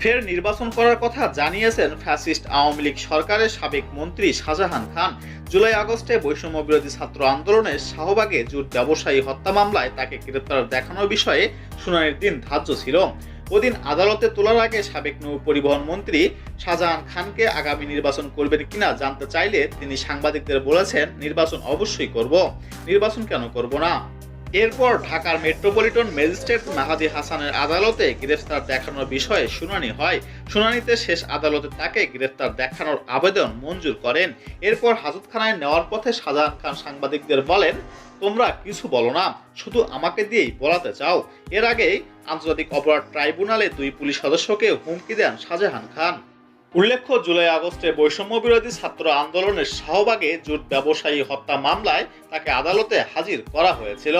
ফের নির্বাচন করার কথা জানিয়েছেন ফ্যাসিস্ট আওয়ামী লীগ সরকারের সাবেক মন্ত্রী শাহজাহান খান। জুলাই আগস্টে বৈষম্য বিরোধী ছাত্র আন্দোলনের শাহবাগে জুট ব্যবসায়ী হত্যা মামলায় তাকে গ্রেপ্তার দেখানোর বিষয়ে শুনানির দিন ধার্য ছিল। ওদিন আদালতে তোলার আগে সাবেক নৌ পরিবহন মন্ত্রী শাহজাহান খানকে আগামী নির্বাচন করবেন কিনা জানতে চাইলে তিনি সাংবাদিকদের বলেছেন, নির্বাচন অবশ্যই করব, নির্বাচন কেন করব না। এরপর ঢাকার মেট্রোপলিটন ম্যাজিস্ট্রেট মেহেদী হাসানের আদালতে গ্রেফতার দেখানোর বিষয়ে শুনানি হয়। শুনানিতে শেষ আদালতে তাকে গ্রেফতার দেখানোর আবেদন মঞ্জুর করেন। এরপর হাজতখানায় নেওয়ার পথে শাহজাহান খান সাংবাদিকদের বলেন, তোমরা কিছু বলো না, শুধু আমাকে দিয়েই বলাতে চাও। এর আগেই আন্তর্জাতিক অপরাধ ট্রাইব্যুনালে 2 পুলিশ সদস্যকে হুমকি দেন শাহজাহান খান। উল্লেখ্য, জুলাই আগস্টে বৈষম্য বিরোধী ছাত্র আন্দোলনের শাহবাগে জুট ব্যবসায়ী হত্যা মামলায় তাকে আদালতে হাজির করা হয়েছিল।